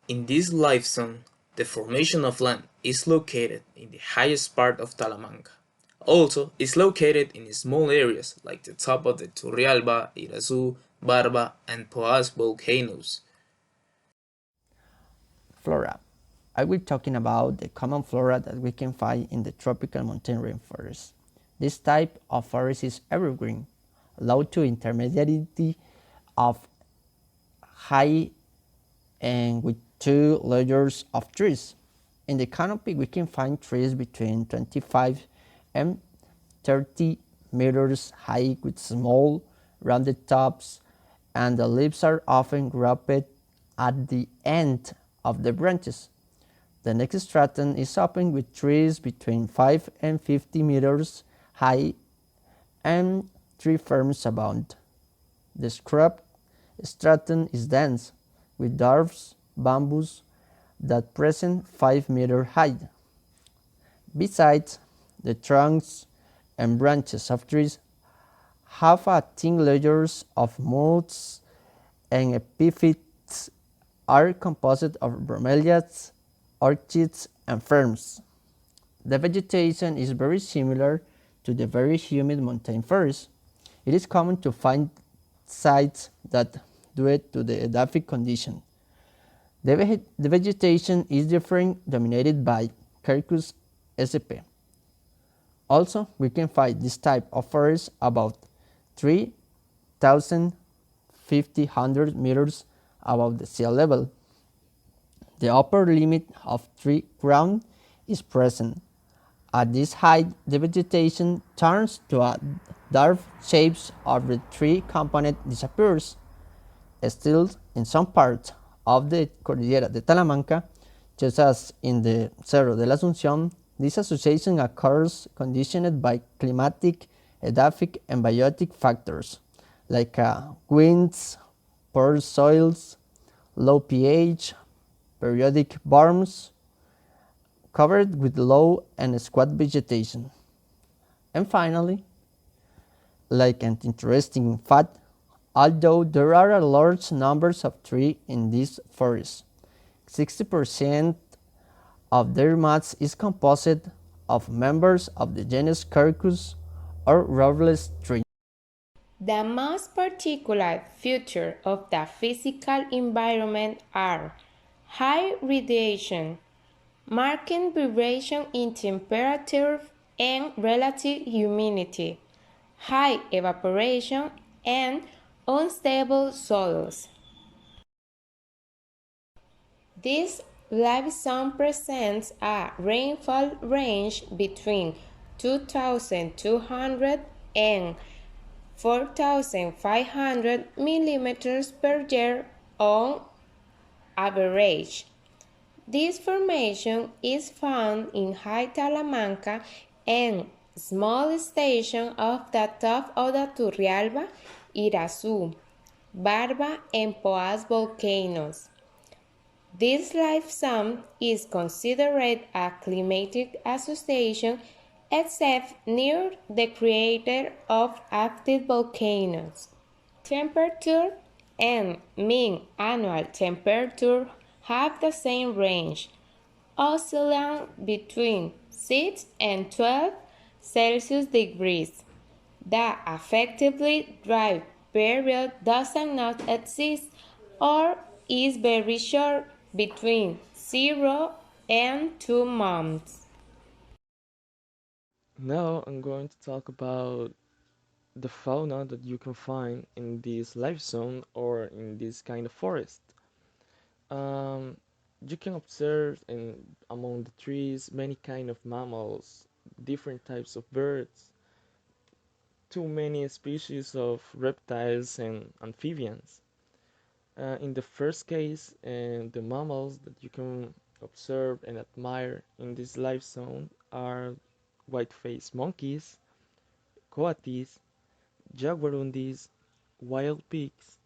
In this life zone, the formation of land is located in the highest part of Talamanca. Also, it's located in small areas like the top of the Turrialba, Irasu, Barba, and Poás volcanoes. Flora. I will talking about the common flora that we can find in the tropical montane rainforest. This type of forest is evergreen, low to intermediate of high and with two layers of trees. In the canopy, we can find trees between 25 and 30 meters high with small, rounded tops, and the leaves are often grouped at the end of the branches. The next stratum is open with trees between 5 and 50 meters high and tree ferns abound. The scrub stratum is dense, with dwarf bamboos that present 5-meter height. Besides, the trunks and branches of trees have a thin layers of moss, and epiphytes are composed of bromeliads, orchids, and ferns. The vegetation is very similar to the very humid montane forests. It is common to find sites that, due to the edaphic condition, the vegetation is different, dominated by Quercus sp. Also, we can find this type of forest about 3,500 meters above the sea level. The upper limit of tree crown is present. At this height, the vegetation turns to a dark shapes of the tree component disappears. Still, in some parts of the Cordillera de Talamanca, just as in the Cerro de la Asunción, this association occurs conditioned by climatic, edaphic, and biotic factors like winds, poor soils, low pH, periodic burns, covered with low and squat vegetation. And finally, like an interesting fact, although there are a large numbers of trees in this forest, 60% of their mass is composed of members of the genus Quercus or robless tree. The most particular features of the physical environment are high radiation, marked variation in temperature and relative humidity, high evaporation, and unstable soils. This live zone presents a rainfall range between 2,200 and 4,500 millimeters per year on average. This formation is found in High Talamanca and small station of the top of the Turrialba, Irasu, Barba, and Poás volcanoes. This life zone is considered a climatic association except near the crater of active volcanoes. Temperature and mean annual temperature have the same range, oscillating between 6 and 12 Celsius degrees. The effectively dry period does not exist or is very short, between 0 and 2 months. Now I'm going to talk about the fauna that you can find in this life zone or in this kind of forest. Um, you can observe among the trees many kind of mammals, different types of birds, too many species of reptiles and amphibians. In the first case, the mammals that you can observe and admire in this life zone are white-faced monkeys, coatis, jaguarundis, wild pigs,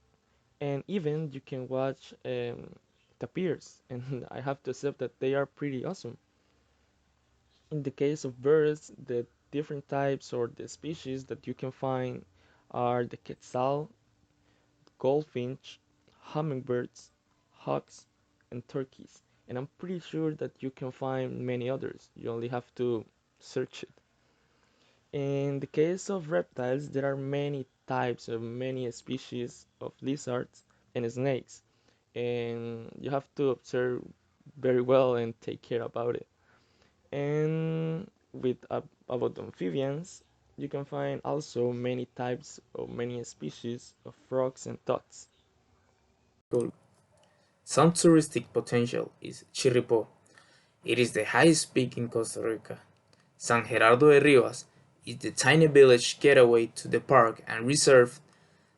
and even you can watch tapirs, and I have to accept that they are pretty awesome. In the case of birds, the different types or the species that you can find are the quetzal, goldfinch, hummingbirds, hawks, and turkeys, and I'm pretty sure that you can find many others. You only have to search it. In the case of reptiles, there are many types of many species of lizards and snakes, and you have to observe very well and take care about it. And about amphibians, you can find also many types of many species of frogs and toads. Some touristic potential is Chiripo. It is the highest peak in Costa Rica. San Gerardo de Rivas is the tiny village getaway to the park and reserve.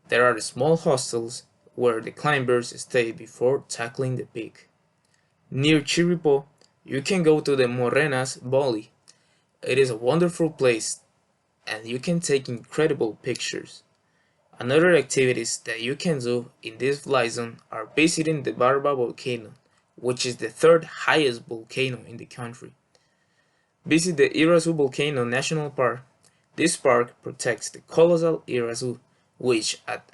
There are small hostels where the climbers stay before tackling the peak. Near Chiripo, you can go to the Morenas Valley. It is a wonderful place and you can take incredible pictures. Another activities that you can do in this fly zone are visiting the Barba volcano, which is the third highest volcano in the country. Visit the Irasu Volcano National Park. This park protects the colossal Irasu, which at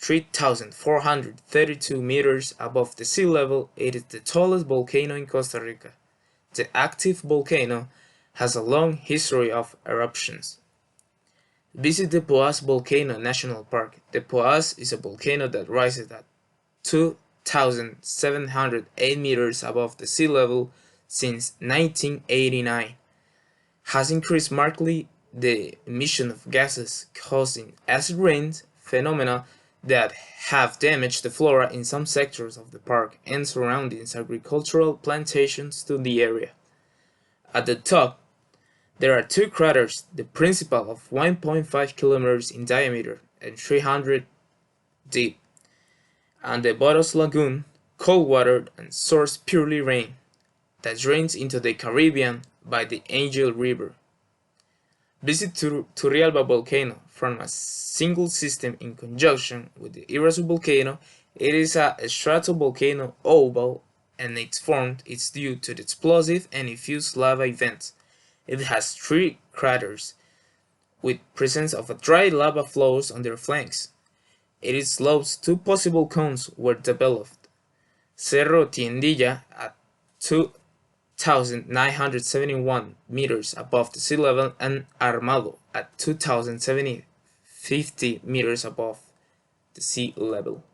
3,432 meters above the sea level, it is the tallest volcano in Costa Rica. The active volcano has a long history of eruptions. Visit the Poás Volcano National Park. The Poás is a volcano that rises at 2,708 meters above the sea level since 1989, has increased markedly the emission of gases causing acid rains, phenomena that have damaged the flora in some sectors of the park and surroundings agricultural plantations to the area. At the top, there are two craters, the principal of 1.5 kilometers in diameter and 300 deep, and the Boros Lagoon, cold water and source purely rain, that drains into the Caribbean by the Angel River. Visit Turrialba volcano from a single system in conjunction with the Irasu volcano. It is a stratovolcano oval and its form is due to the explosive and effused lava events. It has three craters with presence of dry lava flows on their flanks. Its slopes two possible cones were developed. Cerro Tiendilla at 2,971 meters above the sea level and Armado at 2,750 meters above the sea level.